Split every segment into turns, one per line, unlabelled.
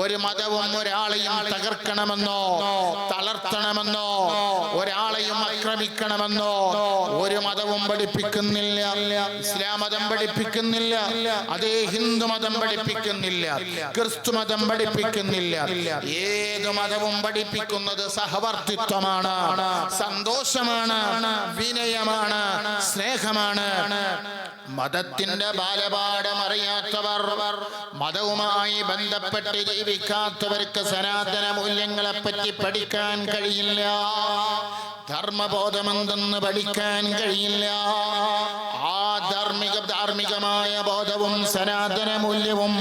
ഒരു മതവും ഒരാളെയും തകർക്കണമെന്നോ തളർത്തണമെന്നോ ഒരാളെയും ആക്രമിക്കണമെന്നോ ഒരു മതവും പഠിപ്പിക്കുന്നില്ല. ഇസ്ലാം മതം പഠിപ്പിക്കുന്നില്ല, അതേ ഹിന്ദു മതം പഠിപ്പിക്കുന്നില്ല, ക്രിസ്തു മതം പഠിപ്പിക്കുന്നില്ല. ഏത് മതവും പഠിപ്പിക്കുന്നത് സഹവർത്തിത്വമാണ്, സന്തോഷമാണ്, വിനയമാണ്, സ്നേഹമാണ്. മതത്തിന്റെ ബാലപാഠം അറിയാത്തവർ, മതവുമായി ബന്ധപ്പെട്ട് ജീവിക്കാത്തവർക്ക് സനാതന മൂല്യങ്ങളെ പറ്റി പഠിക്കാൻ കഴിയില്ല, ധർമ്മബോധമെന്തെന്ന് പഠിക്കാൻ കഴിയില്ല. ആ ധാർമ്മികമായ ബോധവും സനാതന മൂല്യവും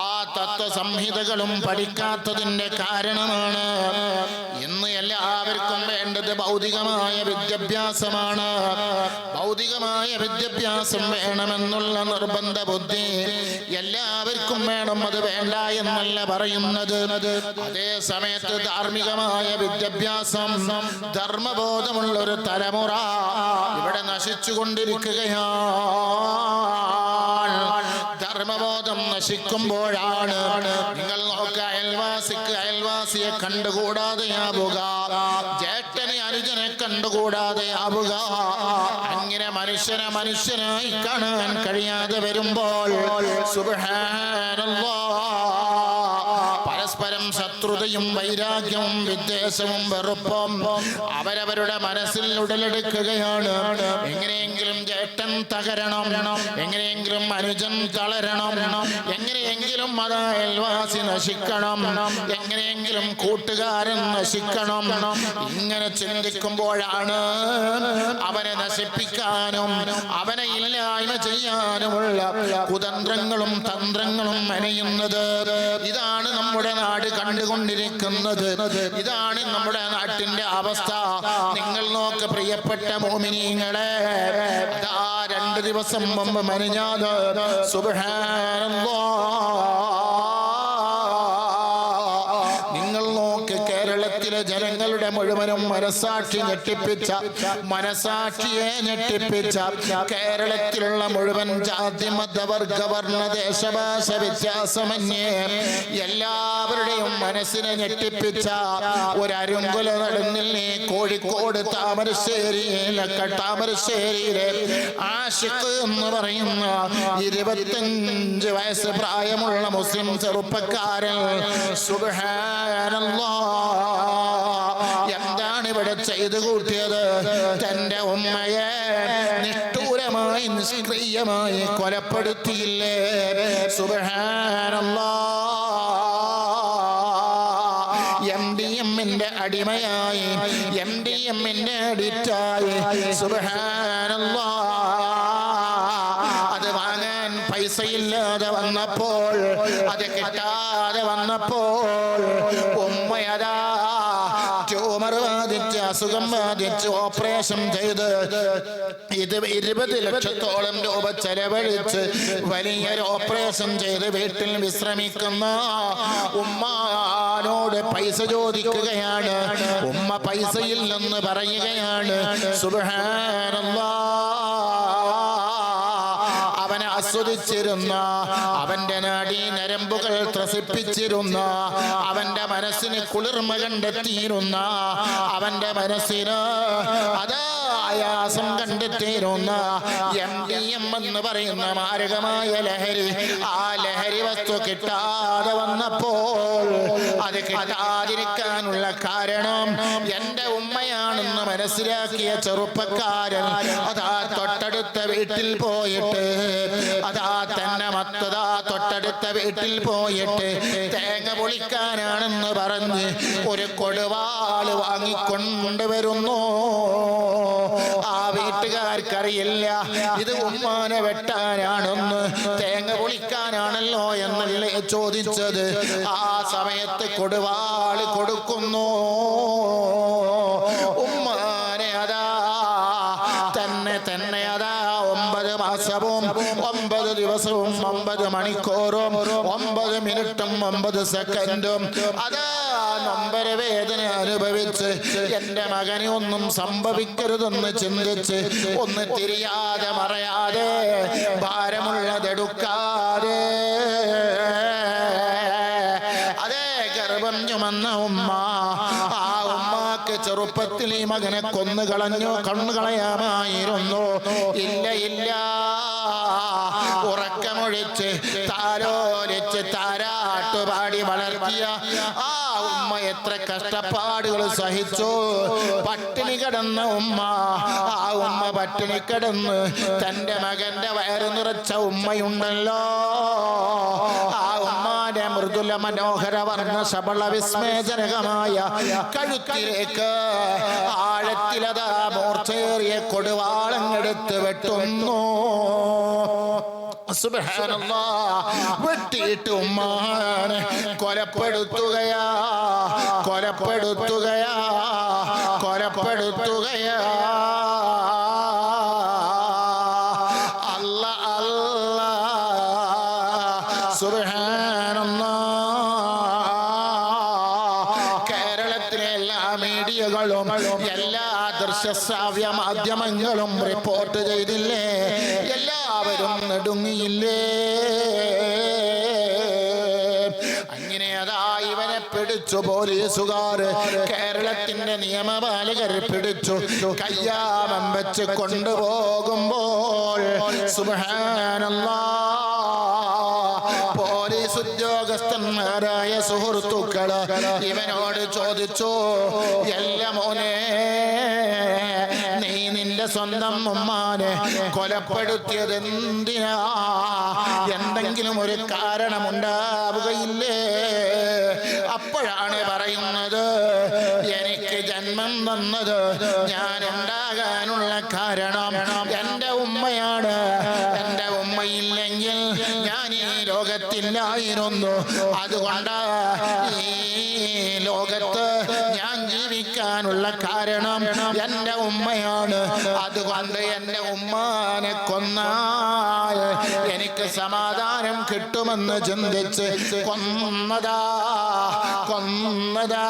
ആ തത്വസംഹിതകളും പഠിക്കാത്തതിന്റെ കാരണമാണ് ഇന്ന് എല്ലാവർക്കും വേണ്ടത് ഭൗതികമായ വിദ്യാഭ്യാസമാണ്. ഭൗതികമായ വിദ്യാഭ്യാസം വേണമെന്നുള്ള നിർബന്ധ ബുദ്ധി എല്ലാവർക്കും വേണം, അത് വേണ്ട എന്നല്ല പറയുന്നത്. അതേ സമയത്ത് ധാർമ്മികമായ വിദ്യാഭ്യാസം, ധർമ്മബോധമുള്ള ഒരു തലമുറ ഇവിടെ നശിച്ചുകൊണ്ടിരിക്കുകയാണ്. ധർമ്മബോധം നശിക്കുമ്പോഴാണ് നിങ്ങൾ നോക്കുക, അയൽവാസിയെ കണ്ടുകൂടാതെയാവുക, ജേഷ്ഠനെ അനുജനെ കണ്ടുകൂടാതെയാവുക. അങ്ങനെ മനുഷ്യനായി കാണാൻ കഴിയാതെ വരുമ്പോൾ സുബ്ഹാനല്ലാഹ് പരസ്പരം ശത്രുതയും വൈരാഗ്യവും വിദ്വേഷവും വെറുപ്പും അവരവരുടെ മനസ്സിൽ ഉടലെടുക്കുകയാണ്. എങ്ങനെയെങ്കിലും ജേഷ്ഠൻ തകരണം, എങ്ങനെയെങ്കിലും അനുജൻ തളരണം, എങ്ങനെയെങ്കിലും അയൽവാസി നശിക്കണം, എങ്ങനെയെങ്കിലും കൂട്ടുകാരൻ നശിക്കണം. ഇങ്ങനെ ചിന്തിക്കുമ്പോഴാണ് അവനെ നശിപ്പിക്കാനും അവനെ ഇല്ലായ്മ ചെയ്യാനുമുള്ള കുതന്ത്രങ്ങളും തന്ത്രങ്ങളും മെനയുന്നത്. ഇതാണ് നമ്മുടെ നാട് കണ്ടുകൊണ്ടിരിക്കുന്നത്. ഇതാണ് നമ്മുടെ നാട്ടിന്റെ അവസ്ഥ. നിങ്ങൾ നോക്ക് പ്രിയപ്പെട്ട മോമിനീങ്ങളെ, അതാ 2 ദിവസം മുമ്പ് മെനഞ്ഞാത് നിങ്ങൾ നോക്ക്, കേരളത്തിലെ ജനങ്ങളുടെ മുഴുവനും മനസാക്ഷിയെ ഞെട്ടിപ്പിച്ച കേരളത്തിലുള്ള മുഴുവൻ ജാതി മതവർഗ വർണ്ണ ദേശഭാഷ വ്യത്യാസമന്യേ എല്ലാവരുടെയും മനസ്സിനെ ഞെട്ടിപ്പിച്ച ഒരരുങ്കുല നടന്നില്ലേ കോഴിക്കോട് താമരശ്ശേരിയിലെ ആഷിഖ് എന്ന് പറയുന്ന 25 വയസ്സ് പ്രായമുള്ള മുസ്ലിം ചെറുപ്പക്കാരൻ. സുബ്ഹാനല്ലാഹ്, എന്താണ് ഇവിടെ ചെയ്തു കൂട്ടിയത്? തന്റെ ഉമ്മയെ നിഷ്ഠൂരമായി നിഷ്ക്രിയമായി കൊലപ്പെടുത്തിയില്ലേ? സുബ്ഹാനല്ലാഹ്, MDMന്റെ അടിമയായി, MDMന്റെ അഡിക്റ്റായി. സുബ്ഹാനല്ലാഹ്, അത് വാങ്ങാൻ പൈസയില്ലാതെ വന്നപ്പോൾ, അത് കിട്ടാതെ വന്നപ്പോൾ ഉമ്മയതാ ട്യൂമർ ബാധിച്ച്, അസുഖം ബാധിച്ച് ഓപ്പറേഷൻ ചെയ്ത് 20 ലക്ഷത്തോളം രൂപ ചെലവഴിച്ച് വലിയൊരു ഓപ്പറേഷൻ ചെയ്ത് വീട്ടിൽ വിശ്രമിക്കുന്ന ഉമ്മാനോട് പൈസ ചോദിക്കുകയാണ്. ഉമ്മ പൈസയില്ലെന്ന് പറയുകയാണ്. സുബ്ഹാനല്ലാഹ്, അവനെ ആസ്വദിച്ചിരുന്ന, അവന്റെ നാഡീ നരമ്പുകൾ ത്രസിപ്പിച്ചിരുന്ന, അവന്റെ മനസ്സിന് കുളിർമ കണ്ടെത്തിയിരുന്ന, അവന്റെ മനസ്സിന് ആയാസം കണ്ടെത്തിയിരുന്ന MDM എന്ന് പറയുന്ന മാരകമായ ലഹരി, ആ ലഹരി വസ്തു കിട്ടാതെ വന്നപ്പോൾ, അത് കിട്ടാതിരിക്കാനുള്ള കാരണം എന്റെ ഉമ്മയാണെന്ന് മനസ്സിലാക്കിയ ചെറുപ്പക്കാരൻ അതാ തൊട്ടടുത്ത വീട്ടിൽ പോയിട്ട്, അതാ തന്നെ മത്തതാ തൊട്ടടുത്ത വീട്ടിൽ പോയിട്ട് തേങ്ങ പൊളിക്കാനാണെന്ന് പറഞ്ഞ് ഒരു കൊടുവാള് വാങ്ങിക്കൊണ്ടുവരുന്നു. ആ വീട്ടുകാർക്കറിയില്ല ഇത് ഉമ്മാനെ വെട്ടാനാണെന്ന്, തേങ്ങ പൊളിക്കാനാണല്ലോ എന്നല്ലേ ചോദിച്ചത്. ആ സമയത്ത് കൊടുവാള് കൊടുക്കുന്നു. ഉമ്മാനെ അതാ തന്നെ അതാ 9 മാസവും 9 ദിവസവും 9 മണിക്കൂറും 9 മിനിറ്റും 9 സെക്കൻഡും അതാ നൊമ്പര വേദന അനുഭവിച്ച് എന്റെ മകന് ഒന്നും സംഭവിക്കരുതെന്ന് ചിന്തിച്ച്, ഒന്ന് തിരിയാതെ മറയാതെ ഭാരമുള്ളതെടുക്കാതെ ചുമന്ന ഉമ്മ. ആ ഉമ്മാക്ക് ചെറുപ്പത്തിൽ ഈ മകനെ കൊന്നുകളഞ്ഞു, കണ്ണുകളയാമായിരുന്നു. ഇല്ല ഇല്ല, ഉറക്കമൊഴിച്ച് താലോലിച്ച് താരാട്ടുപാടി വളർത്തിയ ആ ഉമ്മ എത്ര കഷ്ടപ്പാടുകൾ സഹിച്ചു. പട്ടിണി കിടന്ന ഉമ്മ, ആ ഉമ്മ പട്ടിണി കിടന്ന് തന്റെ മകന്റെ വയറ് നിറച്ച ഉമ്മയുണ്ടല്ലോ, ആ ഉമ്മാന്റെ മൃദുല മനോഹര വർണ്ണ ശബള വിസ്മയജനകമായ കഴുത്തിലേക്ക് ആഴത്തിലതാ മൂർച്ചയേറിയ കൊടുവാളങ്ങെടുത്ത് വെട്ടുന്നു. സുബ്ഹാനല്ലാഹ്, വെട്ടിയിട്ട് ഉമ്മാനെ കൊലപ്പെടുത്തുകയാ, കൊലപ്പെടുത്തുകയാ, കൊലപ്പെടുത്തുകയാ. അല്ലാ അല്ലാ, സുബ്ഹാനല്ലാഹ്. കേരളത്തിലെ എല്ലാ മീഡിയകളും എല്ലാ ദൃശ്യശ്രാവ്യ മാധ്യമങ്ങളും റിപ്പോർട്ട് ചെയ്തില്ലേ? എല്ലാവരും നെടുങ്ങിയില്ലേ? അങ്ങനെ അതാ ഇവനെ പിടിച്ചു പോലീസുകാർ, കേരളത്തിന്റെ നിയമപാലകർ പിടിച്ചു കയ്യാമം വെച്ച് കൊണ്ടുപോകുമ്പോൾ സുബ്ഹാനല്ലാഹ്, പോലീസ് ഉദ്യോഗസ്ഥന്മാരായ സുഹൃത്തുക്കള് ഇവനോട് ചോദിച്ചു, എല്ല മോനെ, നീ നിന്റെ സ്വന്തം ഉമ്മാനെ കൊലപ്പെടുത്തിയത് എന്തിനാ? എന്തെങ്കിലും ഒരു കാരണമുണ്ടാവുകയില്ലേ? അപ്പോഴാണ് പറയുന്നത്, എനിക്ക് ജന്മം തന്നത്, ഞാൻ ഉണ്ടാകാനുള്ള കാരണം എൻ്റെ ഉമ്മയാണ്. എൻ്റെ ഉമ്മയില്ലെങ്കിൽ ഞാൻ ഈ ലോകത്തില്ലായിരുന്നു. അതുകൊണ്ട് ഈ ലോകത്ത് ഞാൻ ജീവിക്കാനുള്ള കാരണം എൻ്റെ ഉമ്മയാണ്. അതുകൊണ്ട് എൻ്റെ ഉമ്മാനെ കൊന്നാൽ എനിക്ക് സമാധാനം കിട്ടുമെന്ന് ചിന്തിച്ച് കൊന്നതാ, കൊന്നതാ.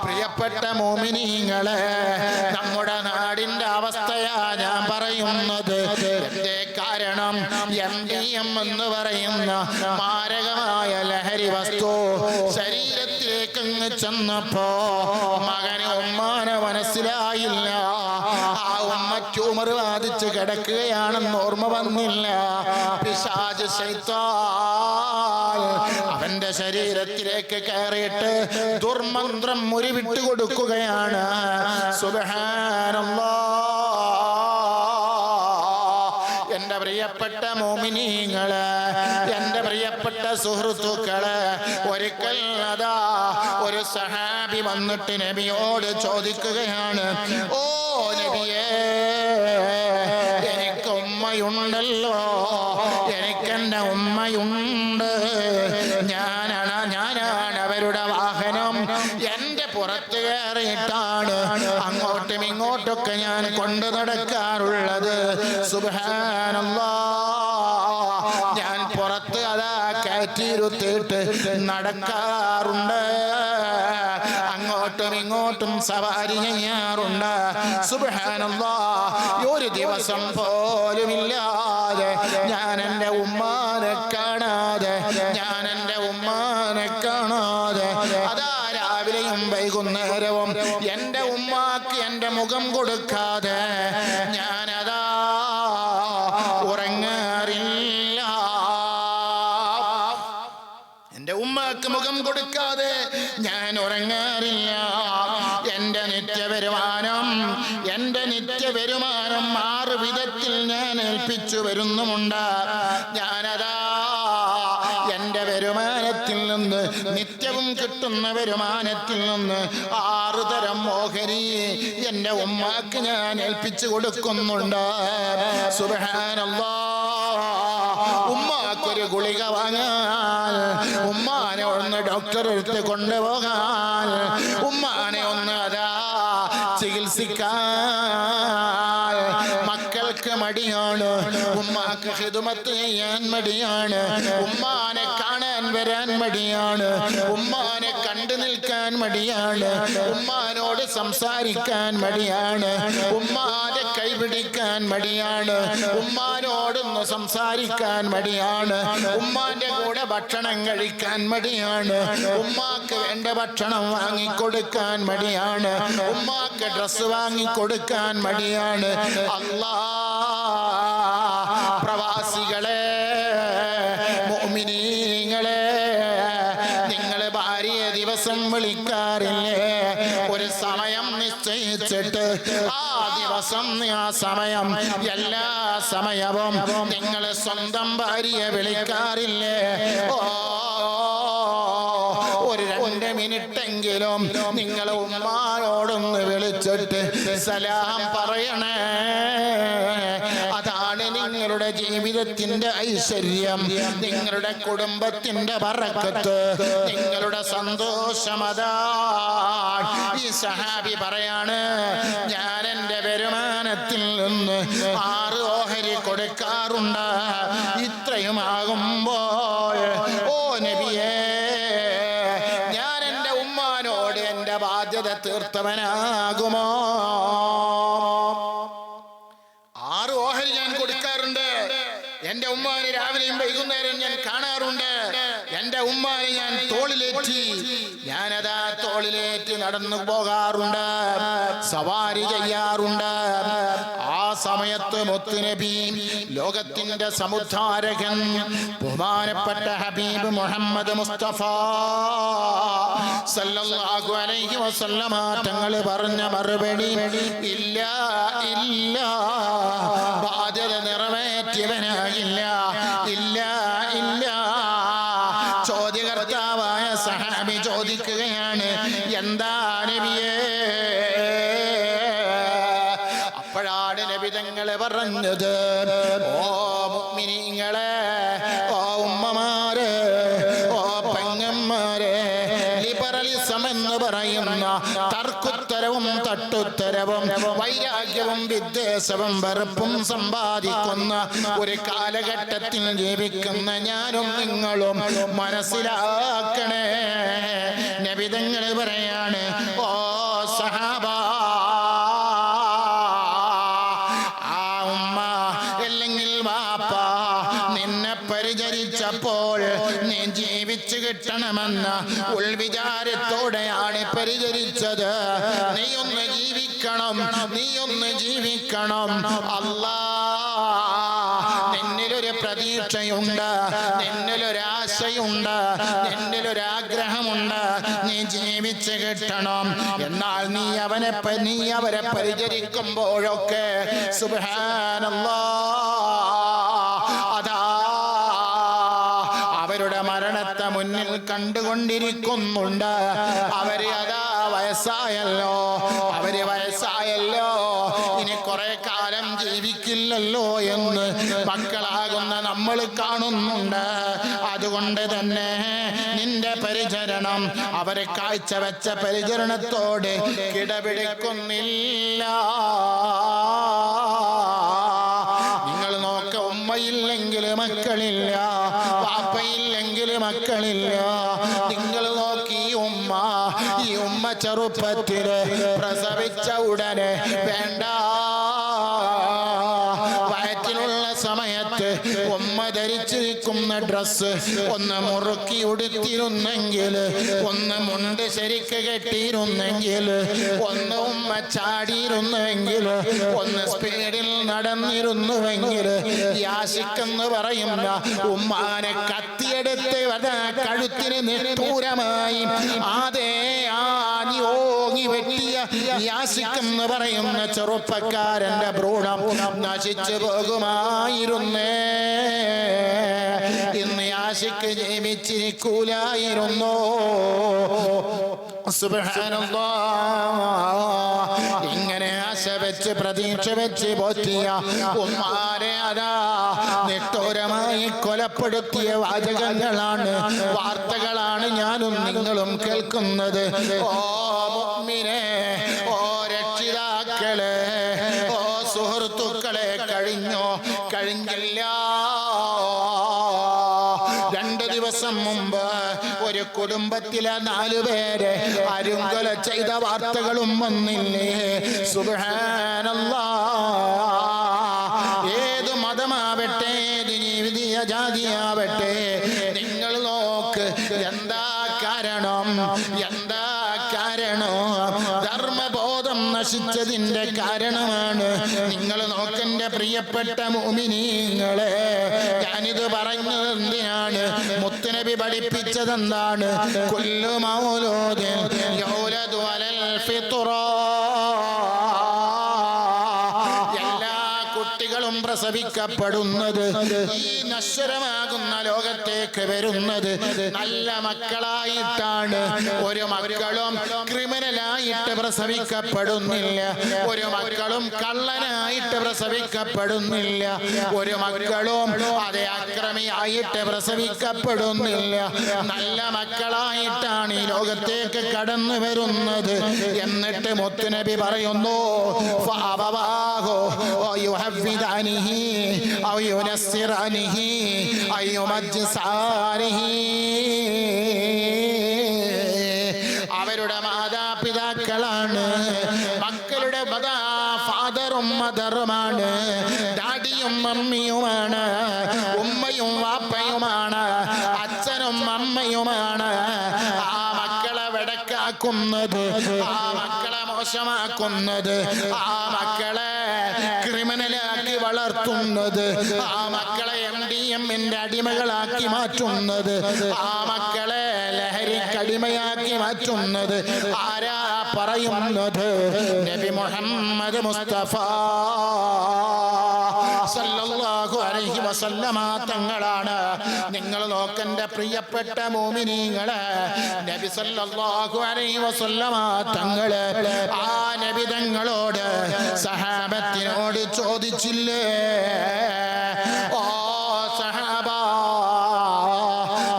പ്രിയപ്പെട്ട മോമിനീങ്ങളെ, നമ്മുടെ നാടിന്റെ അവസ്ഥയാ ഞാൻ പറയുന്നത്. എന്തേ കാരണം? MDM എന്ന് പറയുന്ന മാരകമായ ലഹരി വസ്തു ശരീരത്തിലേക്ക് അങ്ങ് ചെന്നപ്പോ മകന് ഉമ്മാനെ മനസ്സിലായില്ല. ആ ഉമ്മ ട്യൂമർ ബാധിച്ച് കിടക്കുകയാണെന്ന് ഓർമ്മ വന്നില്ല. പിശാച് ശൈത്താൻ അവന്റെ ശരീരത്തിലേക്ക് കയറിയിട്ട് ദുർമന്ത്രം മുറിവിട്ട് കൊടുക്കുകയാണ്. സുബ്ഹാനല്ലാഹ്. എന്റെ പ്രിയപ്പെട്ട മോമിനീങ്ങള്, എന്റെ പ്രിയപ്പെട്ട സുഹൃത്തുക്കള്, ഒരിക്കൽ അതാ ഒരു സഹാബി വന്നിട്ട് നബിയോട് ചോദിക്കുകയാണ്, ഓ നബിയേ, എനിക്ക് ഉമ്മയുണ്ടല്ലോ, എനിക്കെന്റെ ഉമ്മയുണ്ട്, ഞാനാണ് അവരുടെ വാഹനം. എന്റെ പുറത്ത് കയറിയിട്ടാണ് അങ്ങോട്ടും ഇങ്ങോട്ടൊക്കെ ഞാൻ കൊണ്ടു നടക്കാറുള്ളത്. സുബ്ഹാനല്ലാഹ്, ഞാൻ പുറത്ത് അതാ കയറ്റിയിരുത്തിയിട്ട് നടക്കാറുണ്ട്, അങ്ങോട്ടും ഇങ്ങോട്ടും സവാരി ചെയ്യാറുണ്ട്. സുബ്ഹാനല്ലാഹ്, ഒരു ദിവസം പോലുമില്ലാതെ ഞാൻ എൻ്റെ ഉമ്മാനെ കാണാതെ, ഞാൻ എൻ്റെ ഉമ്മാനെ കാണാതെ അതാ രാവിലെയും വൈകുന്നേരവും എൻ്റെ ഉമ്മാക്ക് എൻ്റെ മുഖം കൊടുക്കാതെ ഞാനതാ ഉറങ്ങാറില്ല. എൻ്റെ ഉമ്മാക്ക് മുഖം കൊടുക്കാതെ ഞാൻ ഉറങ്ങാറില്ല. എൻ്റെ നിത്യവരുമാനം 6 വിധത്തിൽ ഞാൻ ഏൽപ്പിച്ചു വരുന്നുമുണ്ട്. ഞാനതാ എൻ്റെ വരുമാനത്തിൽ നിന്ന്, നിത്യവും കിട്ടുന്ന വരുമാനത്തിൽ നിന്ന് 6 തരം ഓഹരി എൻ്റെ ഉമ്മാക്ക് ഞാൻ ഏൽപ്പിച്ചു കൊടുക്കുന്നുണ്ട്. സുബ്ഹാനല്ലാഹ്, ഉമ്മാക്കൊരു ഗുളിക വാങ്ങാൻ, ഉമ്മാനെ ഒന്ന് ഡോക്ടറെ അടുത്ത് കൊണ്ടുപോകാൻ, ഉമ്മാനെ ഒന്ന് അതാ ചികിത്സിക്കാൻ മക്കൾക്ക് മടിയാണ്, ഉമ്മാക്ക് ഖിദ്മത്ത് ചെയ്യാൻ മടിയാണ്, ഉമ്മാനെ കാണാൻ വരാൻ മടിയാണ്, ഉമ്മാനെ കണ്ടു നിൽക്കാൻ മടിയാണ്, ഉമ്മാനോട് സംസാരിക്കാൻ മടിയാണ്, ഉമ്മാന്റെ കൈപിടിക്കാൻ മടിയാണ്, ഉമ്മാനോടൊന്ന് സംസാരിക്കാൻ മടിയാണ്, ഉമ്മാന്റെ കൂടെ ഭക്ഷണം കഴിക്കാൻ മടിയാണ്, ഉമ്മാക്ക് വേണ്ട ഭക്ഷണം വാങ്ങിക്കൊടുക്കാൻ മടിയാണ്, ഉമ്മാക്ക് ഡ്രസ്സ് വാങ്ങിക്കൊടുക്കാൻ മടിയാണ്. അല്ലാ, പ്രവാസികളെ, മുഅ്മിനീങ്ങളെ, നിങ്ങൾ ഭാര്യയെ ദിവസം വിളിക്കാറില്ലേ? ഒരു സമയം നിശ്ചയിച്ചിട്ട് ആ ദിവസം, ആ സമയം, എല്ലാ സമയവും നിങ്ങൾ സ്വന്തം ഭാര്യയെ വിളിക്കാറില്ലേ? ഒരു 2 മിനിറ്റെങ്കിലും നിങ്ങൾ ഉമ്മാനോടൊന്ന് വിളിച്ചിട്ട് സലാം പറയണേ. അതാണ് നിങ്ങളുടെ ജീവിതത്തിന്റെ ഐശ്വര്യം, നിങ്ങളുടെ കുടുംബത്തിന്റെ ബറക്കത്ത്, നിങ്ങളുടെ സന്തോഷം. അതാണ് ഈ സഹാബി പറയാണ്, ഞാൻ എൻ്റെ വരുമാനത്തിൽ നിന്ന് 6 ഓഹരി കൊടുക്കാറുണ്ട്. ഇത്രയുമാകുമ്പോൾ ഓ നബിയേ, ഞാൻ എൻ്റെ ഉമ്മാനോട് എൻ്റെ ബാധ്യത തീർത്തവനാകുമോ? 6 ഓഹരി ഞാൻ കൊടുക്കാറുണ്ട്. എന്റെ ഉമ്മാനെ രാവിലെയും വൈകുന്നേരം ഞാൻ കാണാറുണ്ട്. എന്റെ ഉമ്മാനെ ഞാൻ തോളിലേറ്റി, ഞാനതാ തോളിലേറ്റി നടന്നു പോകാറുണ്ട്, സവാരി ചെയ്യാറുണ്ട്. ആ സമയത്ത് മുത്തുനബി, ലോകത്തിന്റെ സമുദ്ധാരകൻ, ബഹുമാനപ്പെട്ട ഹബീബ് മുഹമ്മദ് മുസ്തഫ സല്ലല്ലാഹു അലൈഹി വസല്ലമ തങ്ങൾ പറഞ്ഞ മറുപടി, ഇല്ല ഇല്ല, ബാധ്യത നിറവേറ്റിയവനാകില്ല, ഇല്ല ഇല്ല. ചോദ്യകർത്താവായ സഹാബി ചോദിക്കുകയാണ്, എന്താ നബിയേ? അപ്പോഴാണ് നബി തങ്ങൾ പറഞ്ഞത്, ഓ മുഅ്മിനീങ്ങളെ, ഓ ഉമ്മമാരെ, ഓ പെങ്ങന്മാരെ, ലിബറലിസം എന്ന് പറയുന്ന തർക്കുത്തരവും തട്ടുത്തരവും വൈരാഗ്യവും വിദ്വേഷവും വെറുപ്പും സമ്പാദിക്കുന്ന ഒരു കാലഘട്ടത്തിൽ ജീവിക്കുന്ന ഞാനും നിങ്ങളും മനസ്സിലാക്കണേ. നബി തങ്ങൾ പറയാണ്, ഓ സഹാബ, ആ ഉമ്മ അല്ലെങ്കിൽ വാപ്പ നിന്നെ പരിചരിച്ചപ്പോൾ നീ ജീവിച്ചു കിട്ടണമെന്ന ഉൾവിചാരത്തോടെയാണ് പരിചരിച്ചത്. നീ ഒന്ന് ജീവിക്കണം, നീ ഒന്ന് ജീവിക്കണം. അല്ലാ, നിന്നിലൊരു പ്രതീക്ഷയുണ്ട്, നിന്നിലൊരാശയുണ്ട്, നിന്നിലൊരാഗ്രഹമുണ്ട്, നീ ജീവിച്ചു കിട്ടണം. എന്നാൽ നീ അവരെ പരിചരിക്കുമ്പോഴൊക്കെ സുബ്ഹാനല്ലാഹ്, അതാ അവരുടെ മരണത്തെ മുന്നിൽ കണ്ടുകൊണ്ടിരിക്കുന്നുണ്ട്. അവര് അതാ വയസ്സായല്ലോ, അവര് വയസ്സായല്ലോ, ഇനി കുറെ കാലം ജീവിക്കില്ലല്ലോ എന്ന് മക്കളാകുന്ന നമ്മൾ കാണുന്നുണ്ട്. അതുകൊണ്ട് തന്നെ നിന്റെ പരിചരണം അവരെ കാഴ്ചവെച്ച പരിചരണത്തോട് കിടപിടിക്കുന്നില്ല. നിങ്ങൾ നോക്ക, ഉമ്മയില്ലെങ്കിൽ മക്കളില്ല, വാപ്പയില്ലെങ്കിൽ മക്കളില്ല. നിങ്ങൾ നോക്കി ഉമ്മ, ഈ ഉമ്മ ചെറുപ്പത്തില് പ്രസവിച്ച ഉടനെ വേണ്ട, വയറ്റിലുള്ള സമയത്ത് ഉമ്മ ധരിച്ചിരിക്കുന്ന ഡ്രസ്സ് ഒന്ന് മുറുക്കി ഉടുത്തിരുന്നെങ്കിൽ, ഒന്ന് മുണ്ട് ശരിക്ക് കെട്ടിയിരുന്നെങ്കിൽ, ഒന്ന് ഉമ്മ ചാടിയിരുന്നുവെങ്കിൽ, ഒന്ന് സ്പീഡിൽ നടന്നിരുന്നുവെങ്കിൽ, യാശിക്കെന്ന് പറയുന്ന ഉമ്മാനെ കത്തിയെടുത്ത് കഴുത്തിന് നിഷ്ഠൂരമായി അതേ ആഞ്ഞി ഓങ്ങി വെട്ടിയ യാശിക്കെന്ന് പറയുന്ന ചെറുപ്പക്കാരന്റെ ഭ്രൂണം നശിച്ചു പോകുമായിരുന്നേ. ഇന്ന് യാശിക്ക് ജീവിച്ചിരിക്കൂലായിരുന്നു. സുബ്ഹാനല്ലാഹ്, ഇങ്ങനെ ആശ വെച്ച് പ്രതീക്ഷ വെച്ച് പോറ്റിയ ഉമ്മാരെ അതാ നിഷ്ഠൂരമായി കൊലപ്പെടുത്തിയ വാചകങ്ങളാണ്, വാർത്തകളാണ് ഞാനും നിങ്ങളും കേൾക്കുന്നത്. ഓ മുഅ്മിനേ, ഓ രക്ഷിതാക്കളെ, ഓ സുഹൃത്തുക്കളെ, കഴിഞ്ഞോ? കഴിഞ്ഞില്ല. 2 ദിവസം മുമ്പ് ഒരു കുടുംബത്തിലെ 4 പേരെ അരുങ്കൊല ചെയ്ത വാർത്തകളും വന്നില്ലേ? സുബ്ഹാനല്ലാഹ്, എന്താ കാരണം? ധർമ്മബോധം നശിച്ചതിന്റെ കാരണമാണ്. നിങ്ങൾ നോക്കെന്റെ പ്രിയപ്പെട്ട മുഅ്മിനീങ്ങളെ, ഞാനിത് പറയുന്നത് എന്തിനാണ്? മുത്തുനബി പഠിപ്പിച്ചതെന്താണ്? കുല്ലു മൗലൂദിൻ യൗലദു അലൽ ഫിത്ര, കുട്ടികളും പ്രസവിക്കപ്പെടുന്നത്, ഈ നശ്വരമാകുന്ന ലോകത്തേക്ക് വരുന്നത് നല്ല മക്കളായിട്ടാണ്. ഒരു മക്കളും ക്രിമിനലായിട്ട് പ്രസവിക്കപ്പെടുന്നില്ല. ഒരു മക്കളും കള്ളനായിട്ട് പ്രസവിക്കപ്പെടുന്നില്ല. ഒരു മക്കളും അതേ അക്രമിയായിട്ട് പ്രസവിക്കപ്പെടുന്നില്ല. നല്ല മക്കളായിട്ടാണ് ഈ ലോകത്തേക്ക് കടന്നു വരുന്നത്. എന്നിട്ട് മുത്തുനബി പറയുന്നു, ഫഅബവാഹു يحفظانه أو ينصرانه أو يمجسانه. അവരുടെ മാതാപിതാക്കളാണ്, മക്കളുടെ ഫാദറും മദറുമാണ്, ഡാഡിയും മമ്മിയുമാണ്, ഉമ്മയും വാപ്പയുമാണ്, അച്ഛനും അമ്മയുമാണ്. ആ മക്കളെ വെടക്കാക്കുന്നത്, ആ മക്കളെ മോശമാക്കുന്നത്, ആ മക്കളെ ക്രിമിനലാക്കി വളർത്തുന്നത്, ആ മക്കളെ MDMന്റെ അടിമകളാക്കി മാറ്റുന്നത്, ആ മക്കളെ ലഹരിക്കടിമയാക്കി മാറ്റുന്നത് ആരാ പറയുന്നത്? നബി മുഹമ്മദ് മുസ്തഫ സല്ലല്ലാഹു അലൈഹി വസല്ലമ തങ്ങളാണ്. നിങ്ങൾ നോക്കന്റെ പ്രിയപ്പെട്ട മുഅ്മിനീങ്ങളെ, നബി സല്ലല്ലാഹു അലൈഹി വസല്ലമ തങ്ങള് ആ നബി തങ്ങളോട് സഹാബത്തിനോട് ചോദിച്ചില്ലേ, ഓ സഹാബ,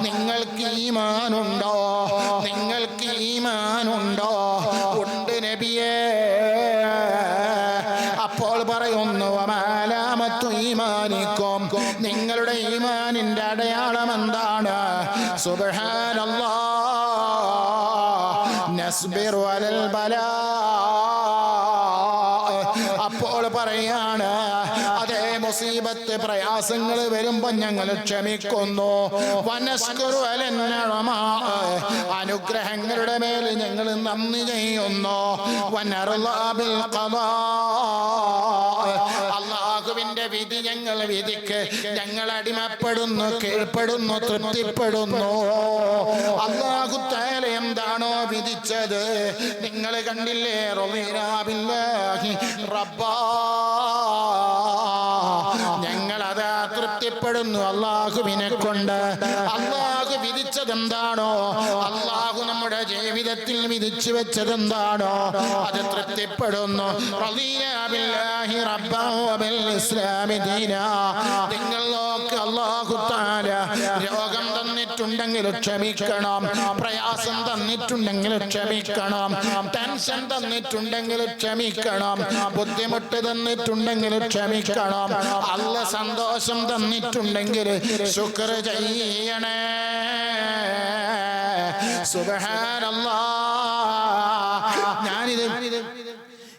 നിങ്ങൾക്ക് ഈമാനുണ്ടോ? നിങ്ങൾക്ക് ഈമാനുണ്ടോ? ഉണ്ട് നബിയേ. അപ്പോൾ പറയുന്നു, വമാലാമത്തു ഈമാനിക്കും, നിങ്ങളുടെ ഈമാനിന്റെ അടയാളം എന്താണ്? സുബ്ഹാനല്ലാഹ് നസ്ബിറു അലൽ ബലാ. അപ്പോൾ പറയാണ്, അതേ മുസീബത്ത് പ്രയാസങ്ങൾ വരുമ്പോ ഞങ്ങൾ ക്ഷമിക്കുന്നു. വനസ്കുറു അലൻ നിഅമാ, അനുഗ്രഹങ്ങളുടെ മേൽ ഞങ്ങൾ നന്ദി ചെയ്യുന്നു. വനർളാ ബിൽ ഖദാ, അല്ലാഹുവിന്റെ വിധി ഞങ്ങൾ വിധിക്ക് ഞങ്ങൾ അടിമപ്പെടുന്നു, കീഴ്പ്പെടുന്നു, തൃപ്തിപ്പെടുന്നു. അല്ലാഹു തആല എന്താണോ വിധിച്ചത് നിങ്ങൾ കണ്ടില്ലേ? റളിനാ ബില്ലാഹി റബ്ബാ, ഞങ്ങളത് തൃപ്തിപ്പെടുന്നു അല്ലാഹുവിനെ കൊണ്ട്. അല്ലാഹു വിധിച്ചതെന്താണോ, അല്ലാഹു നമ്മുടെ ജീവിതത്തിൽ വിധിച്ചു വെച്ചതെന്താണോ അത് തൃപ്തിപ്പെടുന്നു. റളിനാ ബില്ലാഹി റബ്ബൻ വബിൽ ഇസ്ലാമി ദീനാ. നിങ്ങൾ നോക്ക്, അല്ലാഹു തആല രോഗം തന്നിട്ടുണ്ടെങ്കിൽ ക്ഷമിക്കണം, പ്രയാസം തന്നിട്ടുണ്ടെങ്കിൽ ക്ഷമിക്കണം, ടെൻഷൻ തന്നിട്ടുണ്ടെങ്കിൽ ക്ഷമിക്കണം, ബുദ്ധിമുട്ട് തന്നിട്ടുണ്ടെങ്കിൽ ക്ഷമിക്കണം. അല്ലാഹ് സന്തോഷം തന്നിട്ടുണ്ടെങ്കിൽ ശുക്ർ ചെയ്യണേ. സുബ്ഹാനല്ലാഹ്. ഞാനിത്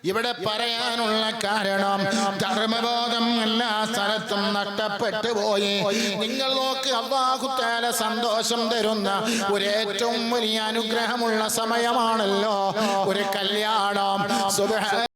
ഇവിടെ പറയാനുള്ള കാരണം, ധർമ്മബോധം എല്ലാ സ്ഥലത്തും നഷ്ടപ്പെട്ടു പോയി. നിങ്ങൾ നോക്ക്, അല്ലാഹു തആല സന്തോഷം തരുന്ന ഒരു ഏറ്റവും വലിയ അനുഗ്രഹമുള്ള സമയമാണല്ലോ ഒരു കല്യാണം. സുബ്ഹാനല്ലാഹ്.